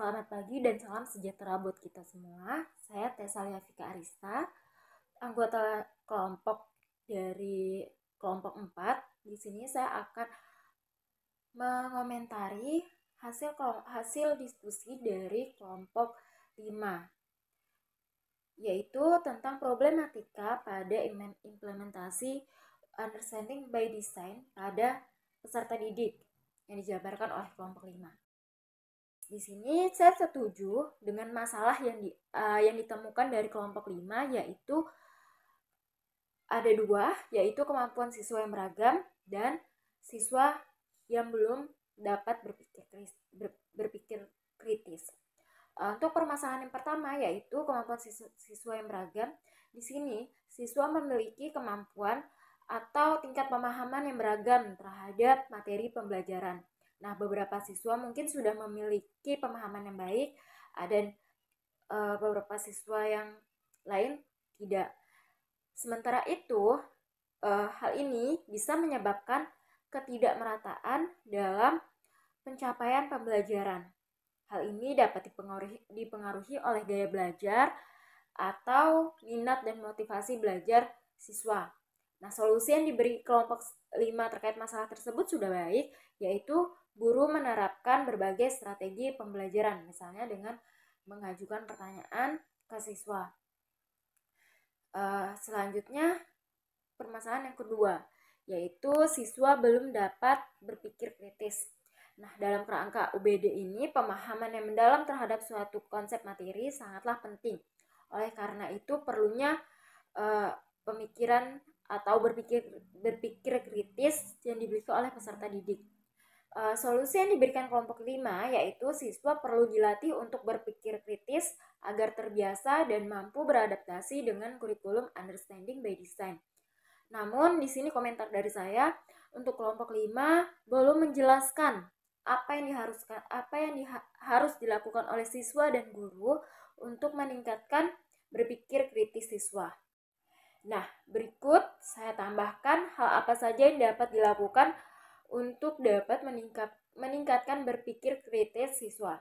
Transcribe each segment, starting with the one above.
selamat pagi dan salam sejahtera buat kita semua. Saya Tesalia Fika Arista, anggota kelompok dari kelompok 4. Di sini saya akan mengomentari hasil diskusi dari kelompok 5, yaitu tentang problematika pada implementasi understanding by design pada peserta didik yang dijabarkan oleh kelompok 5. Di sini saya setuju dengan masalah yang ditemukan dari kelompok 5, yaitu ada dua, yaitu kemampuan siswa yang beragam dan siswa yang belum dapat berpikir kritis. Untuk permasalahan yang pertama, yaitu kemampuan siswa yang beragam. Di sini siswa memiliki kemampuan atau tingkat pemahaman yang beragam terhadap materi pembelajaran. Nah, beberapa siswa mungkin sudah memiliki pemahaman yang baik dan beberapa siswa yang lain tidak. Sementara itu, hal ini bisa menyebabkan ketidakmerataan dalam pencapaian pembelajaran. Hal ini dapat dipengaruhi oleh gaya belajar atau minat dan motivasi belajar siswa. Nah, solusi yang diberi kelompok 5 terkait masalah tersebut sudah baik, yaitu guru menerapkan berbagai strategi pembelajaran, misalnya dengan mengajukan pertanyaan ke siswa. Selanjutnya, permasalahan yang kedua, yaitu siswa belum dapat berpikir kritis. Nah, dalam kerangka UBD ini, pemahaman yang mendalam terhadap suatu konsep materi sangatlah penting. Oleh karena itu, perlunya pemikiran atau berpikir kritis yang dimiliki oleh peserta didik. Solusi yang diberikan kelompok 5, yaitu siswa perlu dilatih untuk berpikir kritis agar terbiasa dan mampu beradaptasi dengan kurikulum understanding by design. Namun, di sini komentar dari saya, untuk kelompok 5 belum menjelaskan apa yang harus dilakukan oleh siswa dan guru untuk meningkatkan berpikir kritis siswa. Nah, berikut saya tambahkan hal apa saja yang dapat dilakukan untuk dapat meningkatkan berpikir kritis siswa.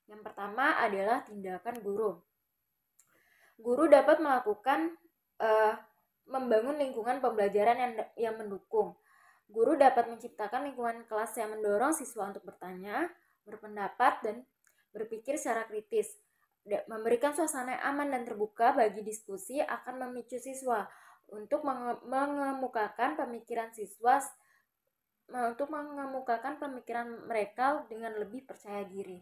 Yang pertama adalah tindakan guru. Guru dapat melakukan membangun lingkungan pembelajaran yang mendukung. Guru dapat menciptakan lingkungan kelas yang mendorong siswa untuk bertanya, berpendapat, dan berpikir secara kritis. Memberikan suasana yang aman dan terbuka bagi diskusi akan memicu siswa untuk mengemukakan pemikiran mereka dengan lebih percaya diri.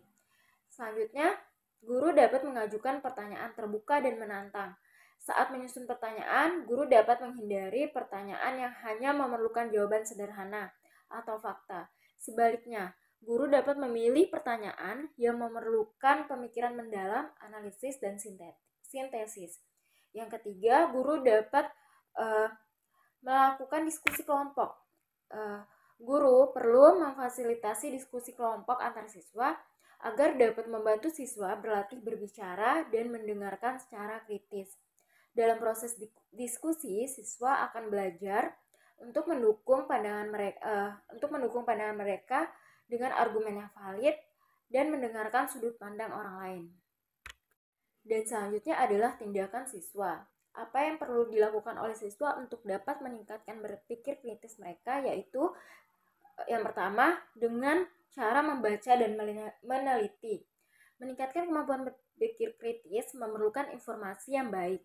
Selanjutnya, guru dapat mengajukan pertanyaan terbuka dan menantang. Saat menyusun pertanyaan, guru dapat menghindari pertanyaan yang hanya memerlukan jawaban sederhana atau fakta. Sebaliknya, guru dapat memilih pertanyaan yang memerlukan pemikiran mendalam, analisis, dan sintesis. Yang ketiga, guru dapat melakukan diskusi kelompok. Guru perlu memfasilitasi diskusi kelompok antar siswa agar dapat membantu siswa berlatih berbicara dan mendengarkan secara kritis. Dalam proses diskusi, siswa akan belajar untuk mendukung pandangan mereka dengan argumen yang valid dan mendengarkan sudut pandang orang lain. Dan selanjutnya adalah tindakan siswa. Apa yang perlu dilakukan oleh siswa untuk dapat meningkatkan berpikir kritis mereka, yaitu yang pertama dengan cara membaca dan meneliti. Meningkatkan kemampuan berpikir kritis memerlukan informasi yang baik.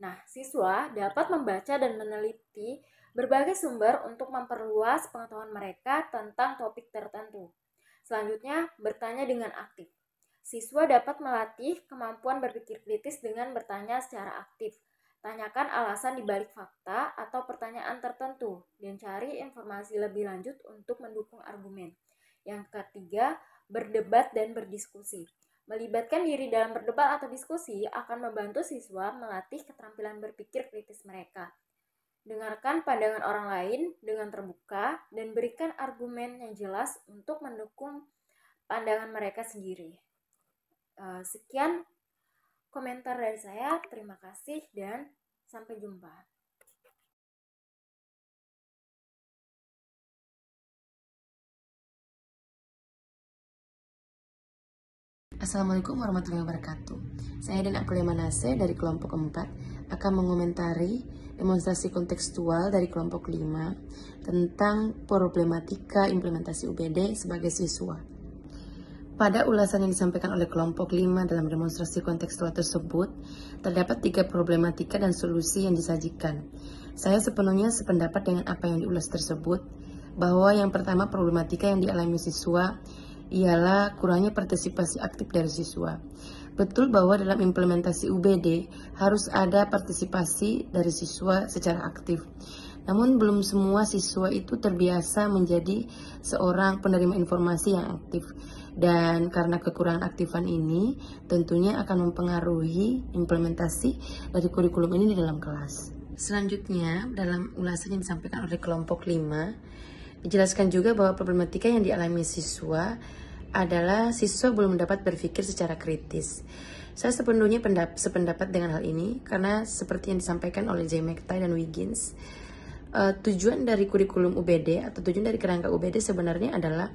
Nah, siswa dapat membaca dan meneliti berbagai sumber untuk memperluas pengetahuan mereka tentang topik tertentu. Selanjutnya, bertanya dengan aktif. Siswa dapat melatih kemampuan berpikir kritis dengan bertanya secara aktif. Tanyakan alasan dibalik fakta atau pertanyaan tertentu dan cari informasi lebih lanjut untuk mendukung argumen. Yang ketiga, berdebat dan berdiskusi. Melibatkan diri dalam berdebat atau diskusi akan membantu siswa melatih keterampilan berpikir kritis mereka. Dengarkan pandangan orang lain dengan terbuka dan berikan argumen yang jelas untuk mendukung pandangan mereka sendiri. Sekian komentar dari saya. Terima kasih dan sampai jumpa. Assalamualaikum warahmatullahi wabarakatuh. Saya dan Aprilia Manase dari kelompok 4 akan mengomentari demonstrasi kontekstual dari kelompok 5 tentang problematika implementasi UBD sebagai siswa. Pada ulasan yang disampaikan oleh kelompok 5 dalam demonstrasi kontekstual tersebut, terdapat 3 problematika dan solusi yang disajikan. Saya sepenuhnya sependapat dengan apa yang diulas tersebut, bahwa yang pertama problematika yang dialami siswa ialah kurangnya partisipasi aktif dari siswa. Betul bahwa dalam implementasi UBD harus ada partisipasi dari siswa secara aktif. Namun belum semua siswa itu terbiasa menjadi seorang penerima informasi yang aktif. Dan karena kekurangan aktifan ini tentunya akan mempengaruhi implementasi dari kurikulum ini di dalam kelas. Selanjutnya, dalam ulasan yang disampaikan oleh kelompok 5, dijelaskan juga bahwa problematika yang dialami siswa adalah siswa belum dapat berpikir secara kritis. Saya sepenuhnya sependapat dengan hal ini karena seperti yang disampaikan oleh J. McTighe dan Wiggins, tujuan dari kurikulum UBD atau tujuan dari kerangka UBD sebenarnya adalah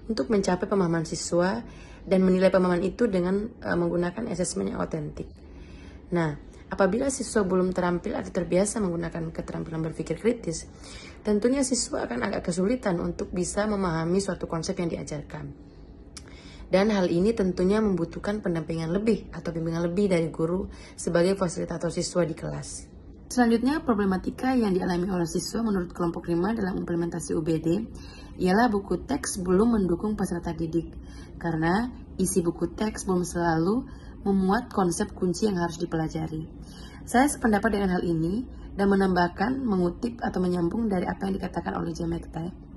untuk mencapai pemahaman siswa dan menilai pemahaman itu dengan menggunakan asesmen yang otentik. Nah, apabila siswa belum terampil atau terbiasa menggunakan keterampilan berpikir kritis, tentunya siswa akan agak kesulitan untuk bisa memahami suatu konsep yang diajarkan. Dan hal ini tentunya membutuhkan pendampingan lebih atau bimbingan lebih dari guru sebagai fasilitator siswa di kelas. Selanjutnya, problematika yang dialami oleh siswa menurut kelompok 5 dalam implementasi UBD ialah buku teks belum mendukung peserta didik, karena isi buku teks belum selalu memuat konsep kunci yang harus dipelajari. Saya sependapat dengan hal ini dan menambahkan, mengutip atau menyambung dari apa yang dikatakan oleh J. McTighe.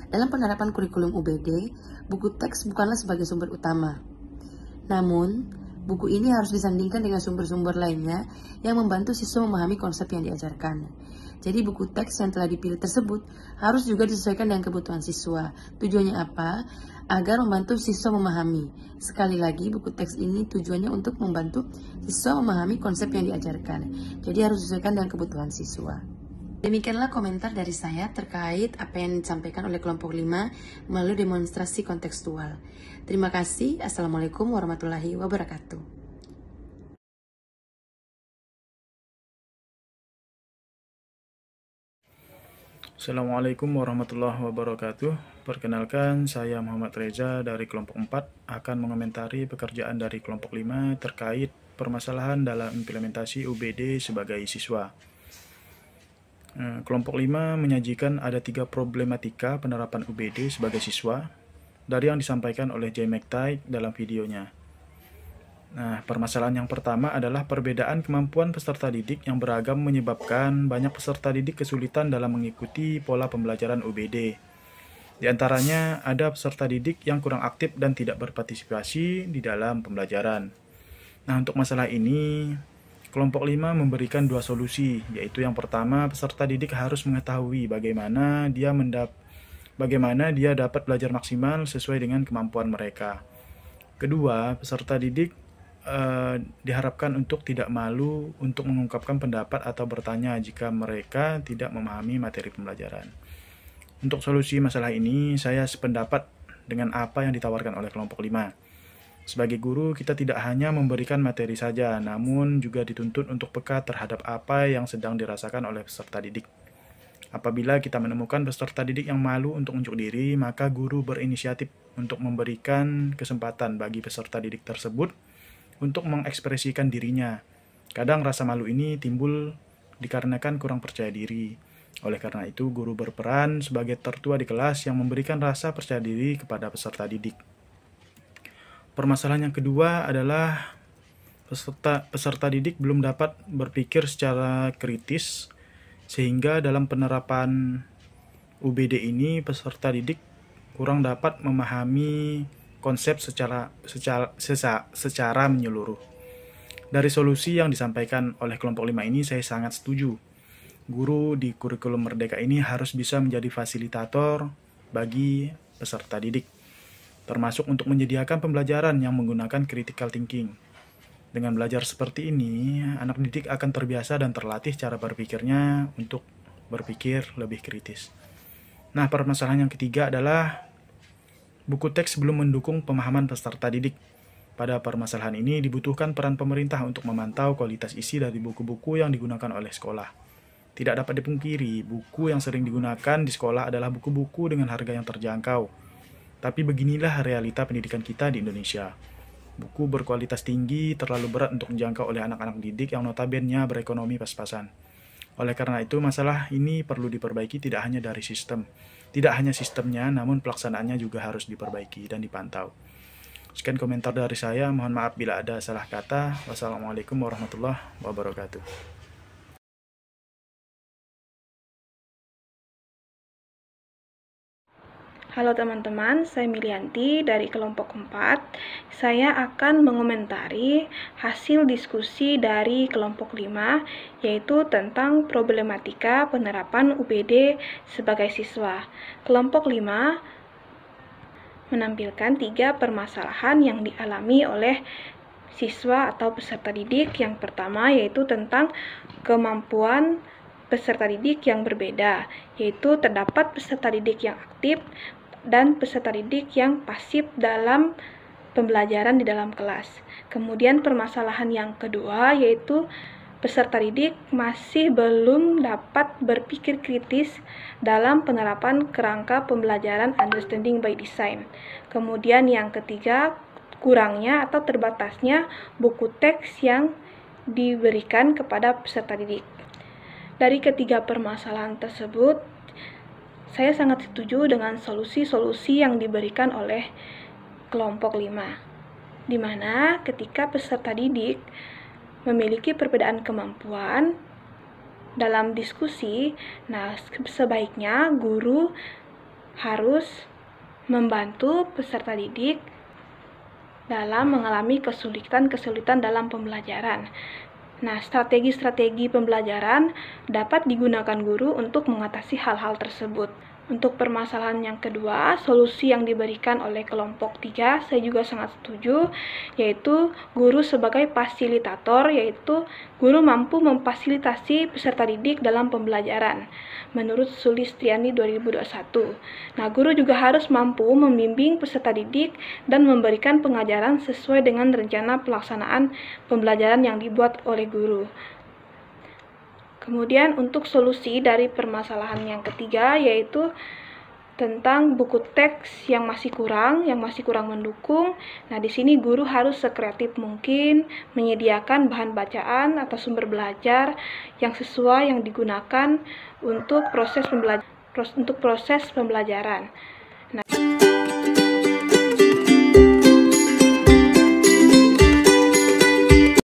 Dalam penerapan kurikulum UBD, buku teks bukanlah sebagai sumber utama. Namun, buku ini harus disandingkan dengan sumber-sumber lainnya yang membantu siswa memahami konsep yang diajarkan. Jadi buku teks yang telah dipilih tersebut harus juga disesuaikan dengan kebutuhan siswa. Tujuannya apa? Agar membantu siswa memahami. Sekali lagi, buku teks ini tujuannya untuk membantu siswa memahami konsep yang diajarkan. Jadi harus disesuaikan dengan kebutuhan siswa. Demikianlah komentar dari saya terkait apa yang disampaikan oleh kelompok 5 melalui demonstrasi kontekstual. Terima kasih. Assalamualaikum warahmatullahi wabarakatuh. Assalamualaikum warahmatullahi wabarakatuh. Perkenalkan, saya Muhammad Reza dari kelompok 4 akan mengomentari pekerjaan dari kelompok 5 terkait permasalahan dalam implementasi UBD sebagai siswa. Kelompok 5 menyajikan ada 3 problematika penerapan UBD sebagai siswa dari yang disampaikan oleh J. McTighe dalam videonya. Nah, permasalahan yang pertama adalah perbedaan kemampuan peserta didik yang beragam menyebabkan banyak peserta didik kesulitan dalam mengikuti pola pembelajaran UBD. Di antaranya ada peserta didik yang kurang aktif dan tidak berpartisipasi di dalam pembelajaran. Nah, untuk masalah ini, kelompok 5 memberikan 2 solusi, yaitu yang pertama, peserta didik harus mengetahui bagaimana dia dapat belajar maksimal sesuai dengan kemampuan mereka. Kedua, peserta didik diharapkan untuk tidak malu untuk mengungkapkan pendapat atau bertanya jika mereka tidak memahami materi pembelajaran. Untuk solusi masalah ini, saya sependapat dengan apa yang ditawarkan oleh kelompok 5. Sebagai guru, kita tidak hanya memberikan materi saja, namun juga dituntut untuk peka terhadap apa yang sedang dirasakan oleh peserta didik. Apabila kita menemukan peserta didik yang malu untuk unjuk diri, maka guru berinisiatif untuk memberikan kesempatan bagi peserta didik tersebut untuk mengekspresikan dirinya. Kadang rasa malu ini timbul dikarenakan kurang percaya diri. Oleh karena itu, guru berperan sebagai tertua di kelas yang memberikan rasa percaya diri kepada peserta didik. Permasalahan yang kedua adalah peserta didik belum dapat berpikir secara kritis, sehingga dalam penerapan UBD ini peserta didik kurang dapat memahami konsep secara menyeluruh. Dari solusi yang disampaikan oleh kelompok 5 ini, saya sangat setuju. Guru di kurikulum Merdeka ini harus bisa menjadi fasilitator bagi peserta didik, termasuk untuk menyediakan pembelajaran yang menggunakan critical thinking. Dengan belajar seperti ini, anak didik akan terbiasa dan terlatih cara berpikirnya untuk berpikir lebih kritis. Nah, permasalahan yang ketiga adalah buku teks belum mendukung pemahaman peserta didik. Pada permasalahan ini dibutuhkan peran pemerintah untuk memantau kualitas isi dari buku-buku yang digunakan oleh sekolah. Tidak dapat dipungkiri, buku yang sering digunakan di sekolah adalah buku-buku dengan harga yang terjangkau. Tapi beginilah realita pendidikan kita di Indonesia. Buku berkualitas tinggi terlalu berat untuk dijangkau oleh anak-anak didik yang notabene berekonomi pas-pasan. Oleh karena itu, masalah ini perlu diperbaiki tidak hanya dari sistem. Tidak hanya sistemnya, namun pelaksanaannya juga harus diperbaiki dan dipantau. Sekian komentar dari saya, mohon maaf bila ada salah kata. Wassalamualaikum warahmatullahi wabarakatuh. Halo teman-teman, saya Milianti dari kelompok 4. Saya akan mengomentari hasil diskusi dari kelompok 5, yaitu tentang problematika penerapan UPD sebagai siswa. Kelompok 5 menampilkan 3 permasalahan yang dialami oleh siswa atau peserta didik. Yang pertama yaitu tentang kemampuan peserta didik yang berbeda, yaitu terdapat peserta didik yang aktif dan peserta didik yang pasif dalam pembelajaran di dalam kelas. Kemudian permasalahan yang kedua yaitu peserta didik masih belum dapat berpikir kritis dalam penerapan kerangka pembelajaran understanding by design. Kemudian yang ketiga, kurangnya atau terbatasnya buku teks yang diberikan kepada peserta didik. Dari ketiga permasalahan tersebut, saya sangat setuju dengan solusi-solusi yang diberikan oleh kelompok 5, di mana ketika peserta didik memiliki perbedaan kemampuan dalam diskusi, sebaiknya guru harus membantu peserta didik dalam mengalami kesulitan-kesulitan dalam pembelajaran. Strategi-strategi pembelajaran dapat digunakan guru untuk mengatasi hal-hal tersebut. Untuk permasalahan yang kedua, solusi yang diberikan oleh kelompok 3, saya juga sangat setuju, yaitu guru sebagai fasilitator, yaitu guru mampu memfasilitasi peserta didik dalam pembelajaran, menurut Sulistiani 2021. Guru juga harus mampu membimbing peserta didik dan memberikan pengajaran sesuai dengan rencana pelaksanaan pembelajaran yang dibuat oleh guru. Kemudian untuk solusi dari permasalahan yang ketiga yaitu tentang buku teks yang masih kurang mendukung. Di sini guru harus sekreatif mungkin menyediakan bahan bacaan atau sumber belajar yang sesuai yang digunakan untuk proses pembelajaran.